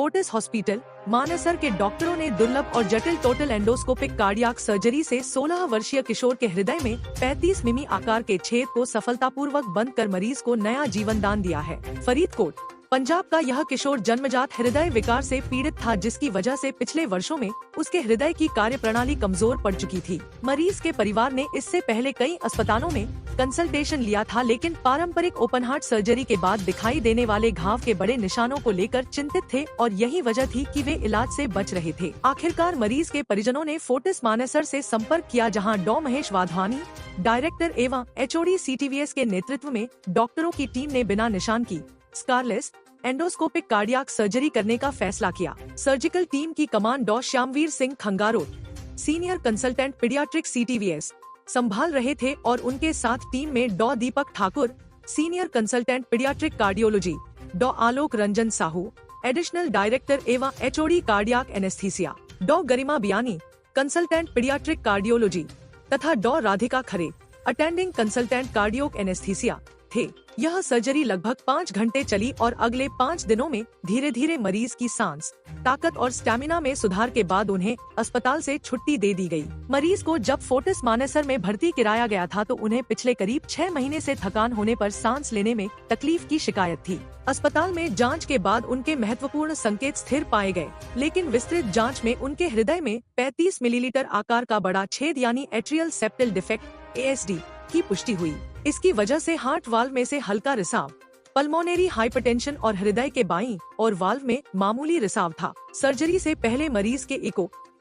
Fortis hospital Manesar के डॉक्टरों ने दुर्लभ और जटिल टोटल एंडोस्कोपिक कार्डियाक सर्जरी से 16 वर्षीय किशोर के हृदय में 35 मिमी आकार के छेद को सफलतापूर्वक बंद कर मरीज को नया जीवन दान दिया है। फरीदकोट, पंजाब का यह किशोर जन्मजात हृदय विकार से पीड़ित था, जिसकी वजह से पिछले वर्षों में उसके हृदय की कार्यप्रणाली कमजोर पड़ चुकी थी। मरीज के परिवार ने इससे पहले कई अस्पतालों में कंसल्टेशन लिया था, लेकिन पारंपरिक ओपन हार्ट सर्जरी के बाद दिखाई देने वाले घाव के बड़े निशानों को लेकर चिंतित थे और यही वजह थी कि वे इलाज से बच रहे थे। आखिरकार मरीज के परिजनों ने फोर्टिस मानेसर से संपर्क किया, जहां डॉ महेश वाधवानी, डायरेक्टर एवं HOD CTVS के नेतृत्व में डॉक्टरों की टीम ने बिना निशान की स्कारलेस एंडोस्कोपिक कार्डियाक सर्जरी करने का फैसला किया। सर्जिकल टीम की कमान Dr Shyamveer Singh Khangarot, senior consultant paediatric CTVS संभाल रहे थे और उनके साथ टीम में Dr Deepak Thakur, senior consultant paediatric cardiology, Dr Alok Ranjan Sahu, additional director एवं HOD cardiac anaesthesia, Dr Garima Biyani, consultant paediatric cardiology तथा Dr Radhika Khare, attending consultant cardiac anaesthesia थे। यह सर्जरी लगभग 5 घंटे चली और अगले 5 दिनों में धीरे धीरे मरीज की सांस, ताकत और स्टैमिना में सुधार के बाद उन्हें अस्पताल से छुट्टी दे दी गई। मरीज को जब फोर्टिस मानेसर में भर्ती कराया गया था तो उन्हें पिछले करीब 6 महीने से थकान होने पर सांस लेने में तकलीफ की शिकायत थी। अस्पताल में जांच के बाद उनके महत्वपूर्ण संकेत स्थिर पाए गए, लेकिन विस्तृत जांच में उनके हृदय में 35 मिलीलीटर आकार का बड़ा छेद यानी एट्रियल सेप्टल डिफेक्ट ASD की पुष्टि हुई। इसकी वजह से हार्ट वाल्व में से हल्का रिसाव, पल्मोनरी हाइपरटेंशन और हृदय के बाईं और वाल्व में मामूली रिसाव था। सर्जरी से पहले मरीज के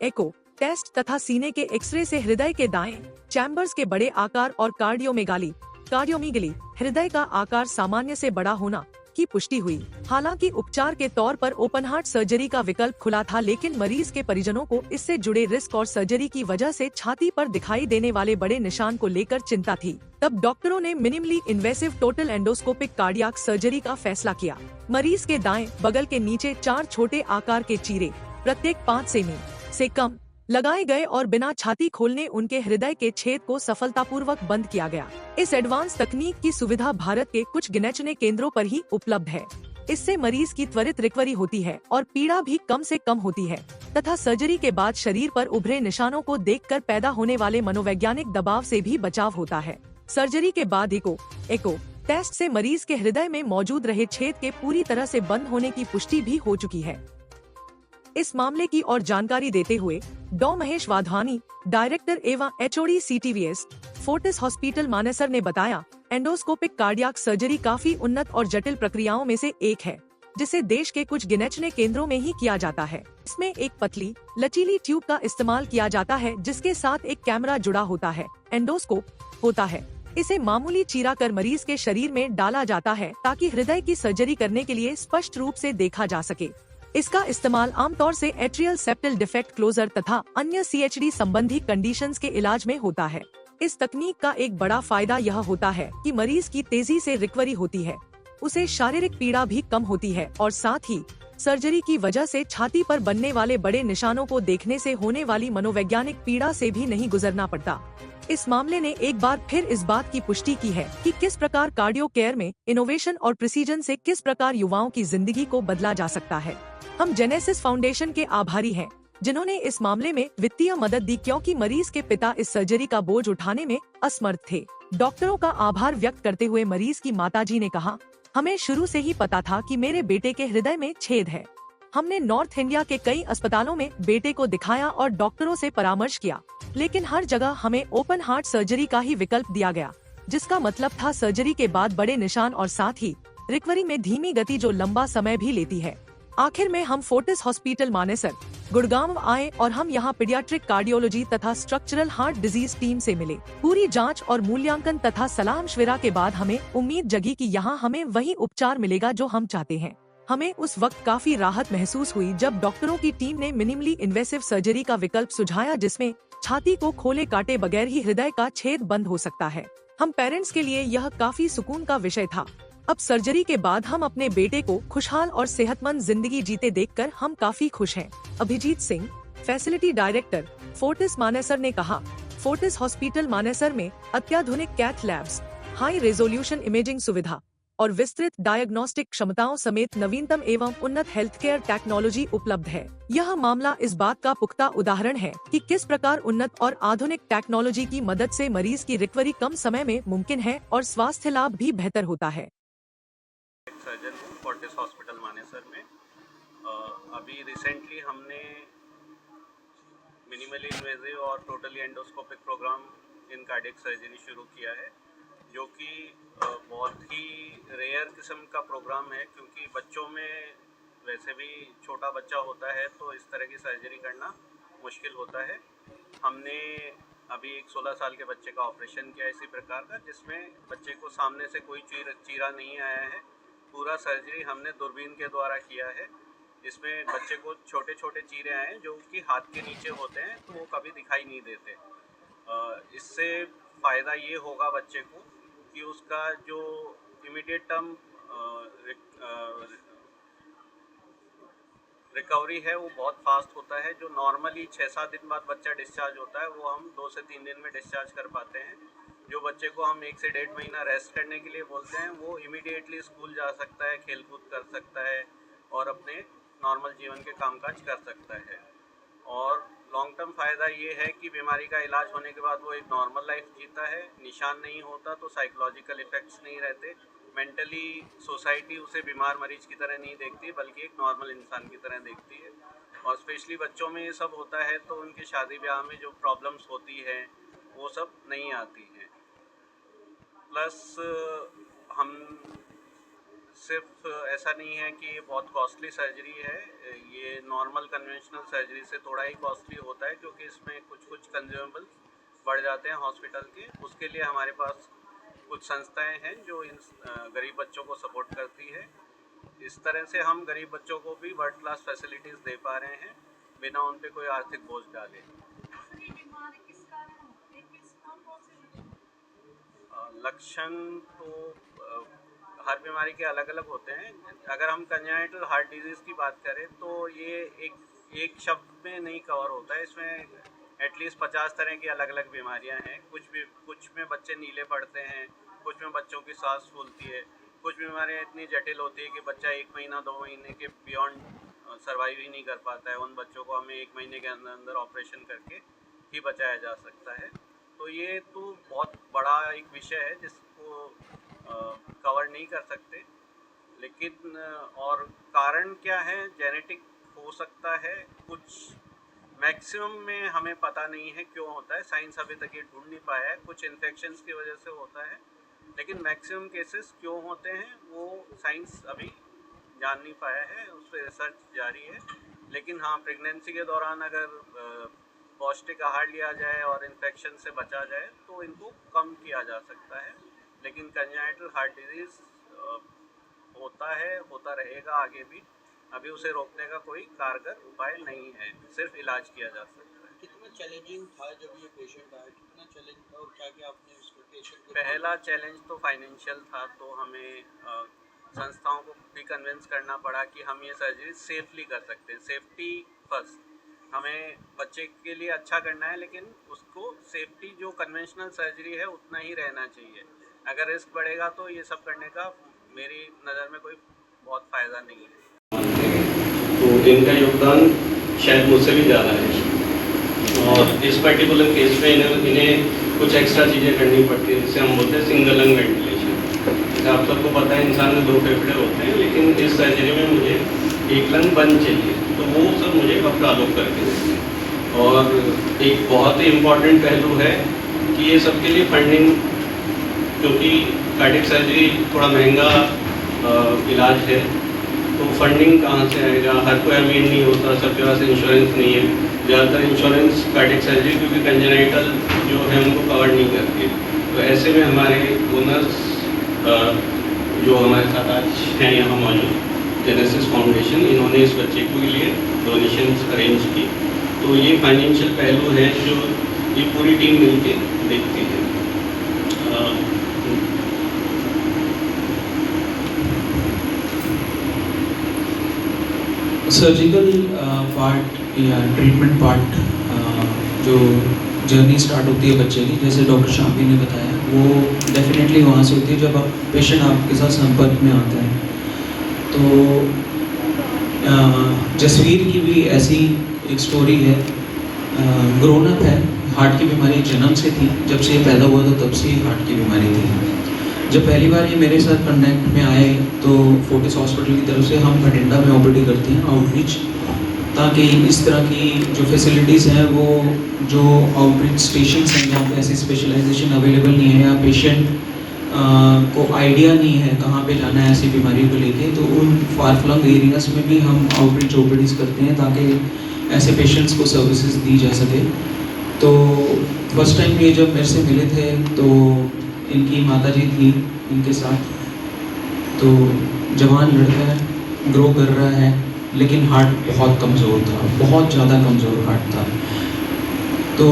एको टेस्ट तथा सीने के एक्सरे से हृदय के दाएं चैम्बर्स के बड़े आकार और कार्डियोमेगली हृदय का आकार सामान्य से बड़ा होना की पुष्टि हुई। हालांकि उपचार के तौर पर ओपन हार्ट सर्जरी का विकल्प खुला था, लेकिन मरीज के परिजनों को इससे जुड़े रिस्क और सर्जरी की वजह से छाती पर दिखाई देने वाले बड़े निशान को लेकर चिंता थी। तब डॉक्टरों ने minimally invasive total endoscopic cardiac surgery का फैसला किया। मरीज के दाएं बगल के नीचे 4 छोटे आकार के चीरे प्रत्येक 5 सेमी से कम लगाए गए और बिना छाती खोलने उनके हृदय के छेद को सफलतापूर्वक बंद किया गया। इस एडवांस तकनीक की सुविधा भारत के कुछ गिने-चुने केंद्रों पर ही उपलब्ध है। इससे मरीज की त्वरित रिकवरी होती है और पीड़ा भी कम से कम होती है तथा सर्जरी के बाद शरीर पर उभरे निशानों को देखकर पैदा होने वाले मनोवैज्ञानिक दबाव से भी बचाव होता है। सर्जरी के बाद एको टेस्ट से मरीज के हृदय में मौजूद रहे छेद के पूरी तरह से बंद होने की पुष्टि भी हो चुकी है। इस मामले की और जानकारी देते हुए डॉ महेश वाधवानी, डायरेक्टर एवं HOD CTVS Fortis hospital Manesar ने बताया, एंडोस्कोपिक कार्डियाक सर्जरी काफी उन्नत और जटिल प्रक्रियाओं में से एक है, जिसे देश के कुछ गिने-चुने केंद्रों में ही किया जाता है। इसमें एक पतली लचीली ट्यूब का इस्तेमाल किया जाता है, जिसके साथ एक कैमरा जुड़ा होता है। एंडोस्कोप होता है, इसे मामूली चीरा कर मरीज के शरीर में डाला जाता है ताकि हृदय की सर्जरी करने के लिए स्पष्ट रूप से देखा जा सके। इसका इस्तेमाल आमतौर से एट्रियल सेप्टल डिफेक्ट क्लोजर तथा अन्य CHD संबंधी कंडीशंस के इलाज में होता है। इस तकनीक का एक बड़ा फायदा यह होता है कि मरीज की तेजी से रिकवरी होती है, उसे शारीरिक पीड़ा भी कम होती है और साथ ही सर्जरी की वजह से छाती पर बनने वाले बड़े निशानों को देखने से होने वाली मनोवैज्ञानिक पीड़ा से भी नहीं गुजरना पड़ता। इस मामले ने एक बार फिर इस बात की पुष्टि की है कि किस प्रकार कार्डियो केयर में इनोवेशन और प्रिसीजन से किस प्रकार युवाओं की जिंदगी को बदला जा सकता है। हम जेनेसिस फाउंडेशन के आभारी हैं, जिन्होंने इस मामले में वित्तीय मदद दी, क्योंकि मरीज के पिता इस सर्जरी का बोझ उठाने में असमर्थ थे। डॉक्टरों का आभार व्यक्त करते हुए मरीज की माताजी ने कहा, हमें शुरू से ही पता था कि मेरे बेटे के हृदय में छेद है। हमने नॉर्थ इंडिया के कई अस्पतालों में बेटे को दिखाया और डॉक्टरों से परामर्श किया, लेकिन हर जगह हमें ओपन हार्ट सर्जरी का ही विकल्प दिया गया, जिसका मतलब था सर्जरी के बाद बड़े निशान और साथ ही रिकवरी में धीमी गति, जो लंबा समय भी लेती है। आखिर में हम फोर्टिस हॉस्पिटल मानेसर, गुड़गांव आए और हम यहाँ पीडियाट्रिक कार्डियोलॉजी तथा स्ट्रक्चरल हार्ट डिजीज टीम से मिले। पूरी जांच और मूल्यांकन तथा सलाह मशविरा के बाद हमें उम्मीद जगी कि यहाँ हमें वही उपचार मिलेगा जो हम चाहते हैं। हमें उस वक्त काफी राहत महसूस हुई जब डॉक्टरों की टीम ने मिनिमली इन्वेसिव सर्जरी का विकल्प सुझाया, जिसमें छाती को खोले काटे बगैर ही हृदय का छेद बंद हो सकता है। हम पेरेंट्स के लिए यह काफी सुकून का विषय था। अब सर्जरी के बाद हम अपने बेटे को खुशहाल और सेहतमंद जिंदगी जीते देखकर हम काफी खुश हैं। अभिजीत सिंह, फैसिलिटी डायरेक्टर, फोर्टिस मानेसर ने कहा, फोर्टिस हॉस्पिटल मानेसर में अत्याधुनिक cath labs, high resolution imaging सुविधा और विस्तृत डायग्नोस्टिक क्षमताओं समेत नवीनतम एवं उन्नत हेल्थ केयर टेक्नोलॉजी उपलब्ध है। यह मामला इस बात का पुख्ता उदाहरण है कि किस प्रकार उन्नत और आधुनिक टेक्नोलॉजी की मदद से मरीज की रिकवरी कम समय में मुमकिन है और स्वास्थ्य लाभ भी बेहतर होता है। सर्जन हूँ फोर्टिस हॉस्पिटल मानेसर में। अभी रिसेंटली हमने मिनिमली इन्वेजिव और totally endoscopic program in cardiac surgery शुरू किया है, जो कि बहुत ही रेयर किस्म का प्रोग्राम है, क्योंकि बच्चों में वैसे भी छोटा बच्चा होता है तो इस तरह की सर्जरी करना मुश्किल होता है। हमने अभी एक 16 साल के बच्चे का ऑपरेशन किया इसी प्रकार का, जिसमें बच्चे को सामने से कोई चीरा नहीं आया है। पूरा सर्जरी हमने दूरबीन के द्वारा किया है। इसमें बच्चे को छोटे छोटे चीरे आए हैं जो कि हाथ के नीचे होते हैं, तो वो कभी दिखाई नहीं देते। इससे फ़ायदा ये होगा बच्चे को कि उसका जो इमीडिएट टर्म रिकवरी है वो बहुत फास्ट होता है। जो नॉर्मली 6-7 दिन बाद बच्चा डिस्चार्ज होता है, वो हम 2 से 3 दिन में डिस्चार्ज कर पाते हैं। जो बच्चे को हम 1 से 1.5 महीना रेस्ट करने के लिए बोलते हैं, वो इमीडिएटली स्कूल जा सकता है, खेल कूद कर सकता है और अपने नॉर्मल जीवन के कामकाज कर सकता है। और लॉन्ग टर्म फ़ायदा ये है कि बीमारी का इलाज होने के बाद वो एक नॉर्मल लाइफ जीता है। निशान नहीं होता तो साइकोलॉजिकल इफ़ेक्ट्स नहीं रहते। मेंटली सोसाइटी उसे बीमार मरीज की तरह नहीं देखती, बल्कि एक नॉर्मल इंसान की तरह देखती है। और स्पेशली बच्चों में ये सब होता है तो उनकी शादी ब्याह में जो प्रॉब्लम्स होती है वो सब नहीं आती हैं। प्लस हम सिर्फ ऐसा नहीं है कि ये बहुत कॉस्टली सर्जरी है, ये नॉर्मल कन्वेंशनल सर्जरी से थोड़ा ही कॉस्टली होता है, क्योंकि इसमें कुछ कंज्यूमेबल बढ़ जाते हैं हॉस्पिटल के। उसके लिए हमारे पास कुछ संस्थाएं हैं जो इन गरीब बच्चों को सपोर्ट करती है। इस तरह से हम गरीब बच्चों को भी वर्ल्ड क्लास फैसिलिटीज़ दे पा रहे हैं बिना उन पे कोई आर्थिक बोझ डाले। लक्षण तो हर बीमारी के अलग अलग होते हैं। अगर हम कंजेनिटल हार्ट डिजीज़ की बात करें तो ये एक शब्द में नहीं कवर होता है। इसमें एटलीस्ट 50 तरह की अलग अलग बीमारियां हैं। कुछ में बच्चे नीले पड़ते हैं, कुछ में बच्चों की सांस फूलती है, कुछ बीमारियां इतनी जटिल होती है कि बच्चा 1 महीना 2 महीने के बियॉन्ड सर्वाइव ही नहीं कर पाता है। उन बच्चों को हमें 1 महीने के अंदर अंदर ऑपरेशन करके ही बचाया जा सकता है। तो ये तो बहुत बड़ा एक विषय है जिसको कवर नहीं कर सकते। लेकिन और कारण क्या है, जेनेटिक हो सकता है, कुछ मैक्सिमम में हमें पता नहीं है क्यों होता है, साइंस अभी तक ये ढूंढ नहीं पाया है। कुछ इन्फेक्शंस की वजह से होता है, लेकिन मैक्सिमम केसेस क्यों होते हैं वो साइंस अभी जान नहीं पाया है, उस पर रिसर्च जारी है। लेकिन हाँ, प्रेगनेंसी के दौरान अगर पौष्टिक आहार लिया जाए और इन्फेक्शन से बचा जाए तो इनको कम किया जा सकता है। लेकिन कंजेनिटल हार्ट डिजीज़ होता है, होता रहेगा आगे भी। अभी उसे रोकने का कोई कारगर उपाय नहीं है, सिर्फ इलाज किया जा सकता है। कितना चैलेंजिंग था जब ये पेशेंट आया, कितना चैलेंज था और क्या क्या आपने इसको पेशेंट को? पहला चैलेंज तो फाइनेंशियल था, तो हमें संस्थाओं को भी कन्विंस करना पड़ा कि हम ये सर्जरी सेफली कर सकते हैं। सेफ्टी फर्स्ट, हमें बच्चे के लिए अच्छा करना है, लेकिन उसको सेफ्टी जो कन्वेंशनल सर्जरी है उतना ही रहना चाहिए। अगर रिस्क बढ़ेगा तो ये सब करने का मेरी नज़र में कोई बहुत फ़ायदा नहीं है। तो इनका योगदान शायद मुझसे भी ज़्यादा है, और इस पर्टिकुलर केस में इन्हें कुछ एक्स्ट्रा चीज़ें करनी पड़ती है, जिसे हम बोलते हैं सिंगल लंग वेंटिलेशन। जैसे आप सबको पता है इंसान में 2 फेफड़े होते हैं, लेकिन इस सर्जरी में मुझे 1 लंग बंद चाहिए, तो वो सब मुझे अब चालू करके देते हैं। और एक बहुत ही इम्पॉर्टेंट पहलू है कि ये सबके लिए फंडिंग, क्योंकि कार्डियक सर्जरी थोड़ा महंगा इलाज है, तो फंडिंग कहाँ से आएगा? हर कोई अमीर नहीं होता, सबके पास इंश्योरेंस नहीं है। ज़्यादातर इंश्योरेंस कार्डियक सर्जरी क्योंकि कंजेनिटल जो है उनको कवर नहीं करती, तो ऐसे में हमारे ओनर्स जो हमारे साथ आज हैं यहाँ मौजूद, जेनेसिस फाउंडेशन, इन्होंने इस बच्चे के लिए डोनेशंस अरेंज की। तो ये फाइनेंशियल पहलू है जो ये पूरी टीम मिलके देखती है। सर्जिकल पार्ट या ट्रीटमेंट पार्ट जो जर्नी स्टार्ट होती है बच्चे की, जैसे डॉक्टर शाफी ने बताया, वो डेफिनेटली वहाँ से होती है जब पेशेंट आपके साथ संपर्क में आता है। तो जसवीर की भी ऐसी एक स्टोरी है। ग्रोन अप है, हार्ट की बीमारी जन्म से थी, जब से ये पैदा हुआ था तब से ही हार्ट की बीमारी थी। जब पहली बार ये मेरे साथ कॉन्टैक्ट में आए तो फोर्टिस हॉस्पिटल की तरफ से हम भटिंडा में ओपीडी करते हैं, आउटरीच, ताकि इस तरह की जो फैसिलिटीज़ हैं वो जो आउटरीच स्टेशन हैं जहाँ पे ऐसी स्पेशलाइजेशन अवेलेबल नहीं है या पेशेंट को आइडिया नहीं है कहाँ पे जाना है ऐसी बीमारी को लेके, तो उन फार फ्लंग एरियाज़ में भी हम आउटरीच ओपीडीज़ करते हैं ताकि ऐसे पेशेंट्स को सर्विसेज दी जा सके। तो फर्स्ट टाइम ये जब मेरे से मिले थे तो इनकी माताजी थी इनके साथ। तो जवान लड़का है, ग्रो कर रहा है, लेकिन हार्ट बहुत कमज़ोर था, बहुत ज़्यादा कमज़ोर हार्ट था। तो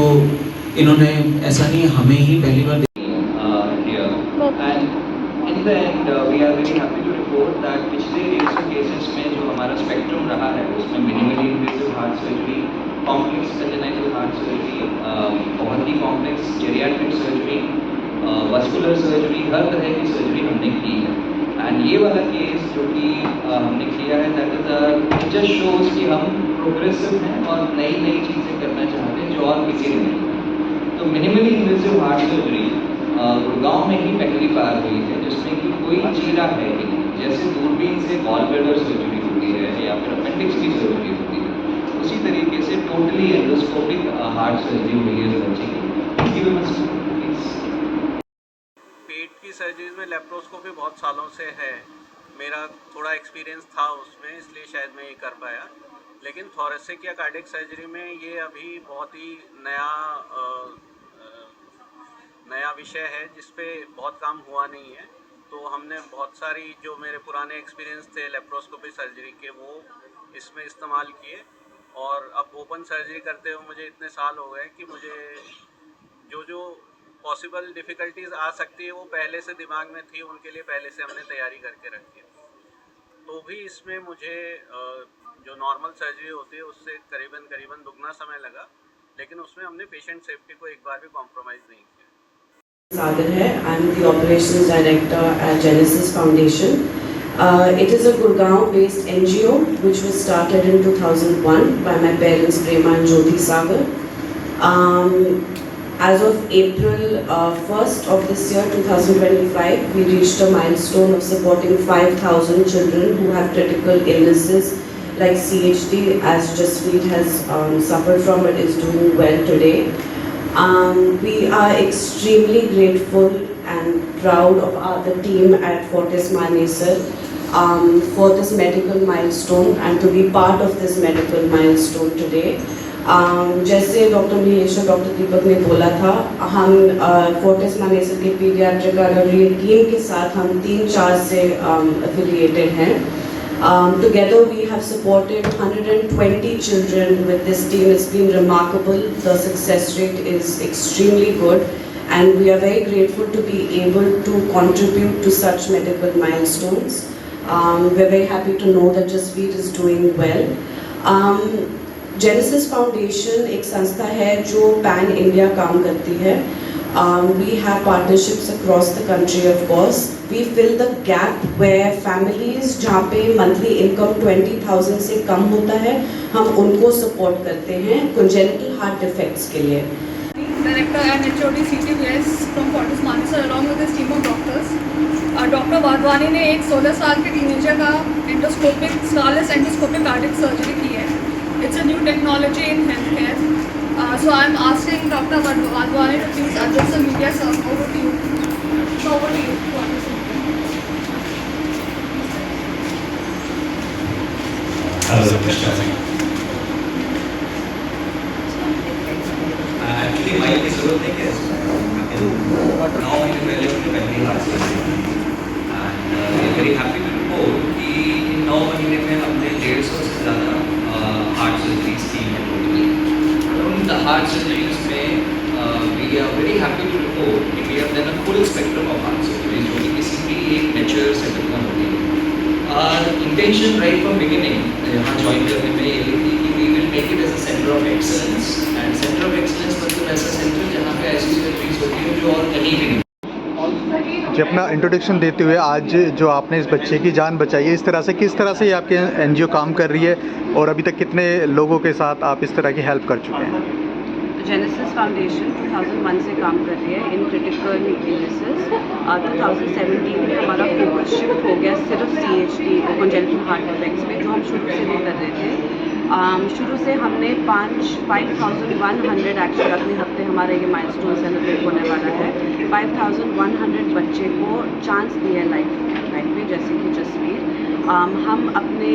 इन्होंने ऐसा नहीं हमें ही पहली बार and in the end we are very happy to report that पिछले 100 केसेस में जो हमारा स्पेक्ट्रम रहा है उसमें minimally invasive heart surgery, complex congenital heart surgery, बहुत ही complex geriatric surgery, vascular surgery, हर तरह की सर्जरी हमने की है। एंड ये वाला केस जो कि हमने किया है दैट इट जस्ट शोज कि हम प्रोग्रेसिव हैं और नई नई चीज़ें करना चाहते हैं जो और किसी ने नहीं। तो minimally invasive heart surgery Gurgaon में ही पहली बार हुई है जिसमें कि कोई चीरा है ही नहीं। जैसे दूरबीन से गॉल ब्लैडर सर्जरी होती है या फिर अपेंडिक्स की सर्जरी होती है, उसी तरीके से टोटली एंडोस्कोपिक हार्ट सर्जरी हुई है बच्चे की। पेट की सर्जरीज में लेप्रोस्कोपी बहुत सालों से है, मेरा थोड़ा एक्सपीरियंस था उसमें, इसलिए शायद मैं ये कर पाया। लेकिन थोरेसिक या कार्डियक सर्जरी में ये अभी बहुत ही नया विषय है जिस पे बहुत काम हुआ नहीं है। तो हमने बहुत सारी जो मेरे पुराने एक्सपीरियंस थे लेप्रोस्कोपी सर्जरी के वो इसमें इस्तेमाल किए, और अब ओपन सर्जरी करते हुए मुझे इतने साल हो गए कि मुझे जो पॉसिबल डिफ़िकल्टीज आ सकती है वो पहले से दिमाग में थी, उनके लिए पहले से हमने तैयारी करके रखी है। तो भी इसमें मुझे जो नॉर्मल सर्जरी होती है उससे करीबन दुगना समय लगा, लेकिन उसमें हमने पेशेंट सेफ्टी को एक बार भी कॉम्प्रोमाइज़ नहीं किया। Sagar hai. I'm the operations director at Genesis Foundation. It is a Gurgaon-based NGO which was started in 2001 by my parents Prema and Jyoti Sagar. As of April 1st of this year, 2025, we reached a milestone of supporting 5,000 children who have critical illnesses like CHD, as Jaspreet has suffered from but is doing well today. We are extremely grateful and proud of the team at Fortis Manesar for this medical milestone and to be part of this medical milestone today. जैसे doctor Mahesh और doctor दीपक ने बोला था, हम Fortis Manesar के paediatric cardiology team के साथ हम 3-4 से एफिलिएटेड हैं। Together we have supported 120 children with this team. It's been remarkable. The success rate is extremely good and we are very grateful to be able to contribute to such medical milestones. We're very happy to know that Jaspreet is doing well. Genesis Foundation एक संस्था है जो pan India काम करती है। We have partnerships across the country, of course. We fill the gap where families जहाँ पे monthly income 20,000 से कम होता है, हम उनको support करते हैं congenital heart defects के लिए। Director and HOD CTBS from Fortis Manesar along with his team of doctors. Doctor Wadhwani ने एक 16 साल के टीनेजर का endoscopic starless endoscopic cardiac surgery की है। It's a new technology in healthcare. So I'm asking Dr. Wadhwani to please address the media, sir. Over to you. So over to you. Actually, my जरूरत नहीं है। Now I am relatively very hard surgery, and we are very happy to report कि इन 9 महीने में हमने 150 से ज़्यादा heart surgeries की हैं टोटली। उन हार्ट सर्जरीज में we are very happy to report कि we have done a full spectrum of heart surgeries जो कि किसी भी एक नेचर सेटअप में होती है। Our intention right from beginning यहाँ ज्वाइन करने में ये थी कि we will make it as a center of excellence, and center of excellence मतलब ऐसा सेंटर जहाँ पे ऐसी सर्जरीज होती है जो और कहीं भी नहीं। जी, अपना इंट्रोडक्शन देते हुए आज जो आपने इस बच्चे की जान बचाई है, इस तरह से किस तरह से ये आपके एनजीओ काम कर रही है और अभी तक कितने लोगों के साथ आप इस तरह की हेल्प कर चुके हैं? जेनेसिस फाउंडेशन 2001 से काम कर रही है इन क्रिटिकल इलनेसेस। 2017 में हमारा फोकस शिफ्ट हो गया सिर्फ CHD कॉन्जेनिटल हार्ट डिफेक्ट्स पे, जो हम शुरू से नहीं कर रहे थे। शुरू से हमने 5100 एक्चुअली अगले हफ्ते हमारा ये माइलस्टोन सेलिब्रेट होने वाला है। 5100 बच्चे को चांस दिया लाइफ में, जैसे कि जसवीर। हम अपने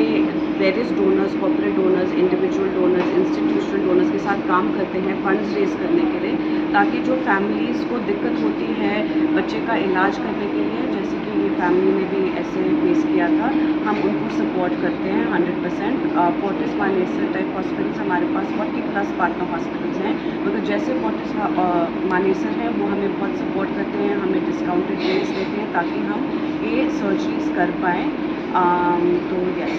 various donors, corporate donors, individual donors, institutional donors के साथ काम करते हैं फंड्स रेज करने के लिए, ताकि जो फैमिलीज़ को दिक्कत होती है बच्चे का इलाज करने के लिए, जैसे कि ये फैमिली ने भी ऐसे फेस किया था, हम उनको सपोर्ट करते हैं 100%। फोर्टिस मानेसर टाइप हॉस्पिटल्स हमारे पास 40+ पार्टनर हॉस्पिटल्स हैं, मगर जैसे फोर्टिस मानेसर हैं वो हमें बहुत सपोर्ट करते हैं, हमें डिस्काउंटेड रेट्स देते हैं ताकि हम ये सर्जरीज कर पाएँ। तो यस,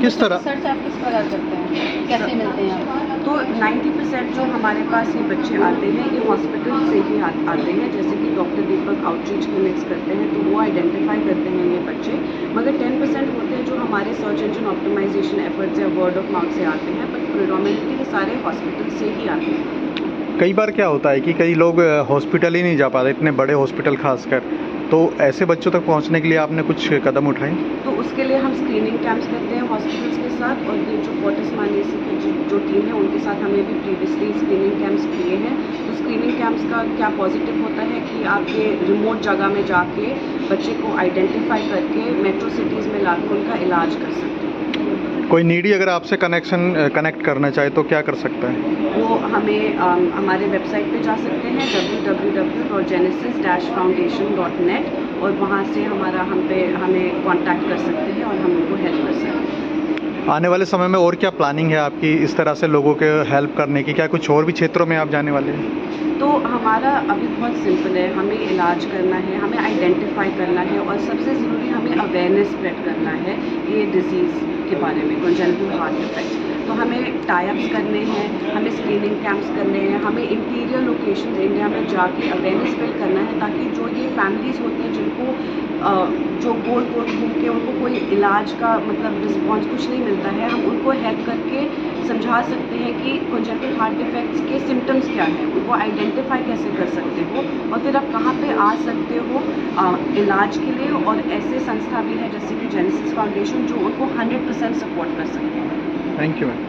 किस तरह सर आप किस प्रकार करते हैं, कैसे मिलते हैं आप? तो 90% जो हमारे पास ये बच्चे आते हैं ये हॉस्पिटल से ही आते हैं, जैसे कि डॉक्टर दीपक आउटरीच क्लिनिक्स करते हैं तो वो आइडेंटिफाई करते हैं ये बच्चे, मगर 10% होते हैं जो हमारे सर्च इंजन ऑप्टिमाइजेशन एफर्ट्स या वर्ड ऑफ माउथ से आते हैं, बट प्रेडोमिनेटली सारे हॉस्पिटल से ही आते हैं। कई बार क्या होता है कि कई लोग हॉस्पिटल ही नहीं जा पाते, इतने बड़े हॉस्पिटल खासकर, तो ऐसे बच्चों तक पहुंचने के लिए आपने कुछ कदम उठाए? तो उसके लिए हम स्क्रीनिंग कैंप्स करते हैं हॉस्पिटल्स के साथ, और ये जो फोर्टिस मानेसर की जो टीम है उनके साथ हमने भी प्रीवियसली स्क्रीनिंग कैंप्स किए हैं। तो स्क्रीनिंग कैंप्स का क्या पॉजिटिव होता है कि आप ये रिमोट जगह में जाके बच्चे को आइडेंटिफाई करके मेट्रो सिटीज़ में लाकर उनका इलाज कर सकते हैं। कोई नीडी अगर आपसे कनेक्ट करना चाहे तो क्या कर सकता है? वो हमें हमारे वेबसाइट पे जा सकते हैं www.genesis-foundation.net, और वहाँ से हमें कांटेक्ट कर सकते हैं और हम उनको हेल्प कर सकते हैं। आने वाले समय में और क्या प्लानिंग है आपकी इस तरह से लोगों के हेल्प करने की? क्या कुछ और भी क्षेत्रों में आप जाने वाले हैं? तो हमारा अभी बहुत सिंपल है, हमें इलाज करना है, हमें आइडेंटिफाई करना है, और सबसे ज़रूरी हमें अवेयरनेस स्प्रेड करना है ये डिज़ीज़ के बारे में, कॉन्जेनिटल हार्ट डिफेक्ट। तो हमें टाई-अप्स करने हैं, हमें स्क्रीनिंग कैंप्स करने हैं, हमें इंटीरियर लोकेशंस इंडिया में जाके अवेयरनेस स्प्रेड करना है, ताकि जो ये फैमिलीज़ होती हैं जिनको जो गोल घूम के उनको कोई इलाज का मतलब रिस्पॉन्स कुछ नहीं मिलता है, हम उनको हेल्प करके समझा सकते हैं कि कॉन्जेनिटल हार्ट डिफेक्ट्स के सिम्टम्स क्या हैं, उनको आइडेंटिफाई कैसे कर सकते हो, और फिर आप कहाँ पे आ सकते हो इलाज के लिए। और ऐसे संस्था भी है जैसे कि जेनेसिस फाउंडेशन जो उनको 100% सपोर्ट कर सकते हैं। Thank you ma'am.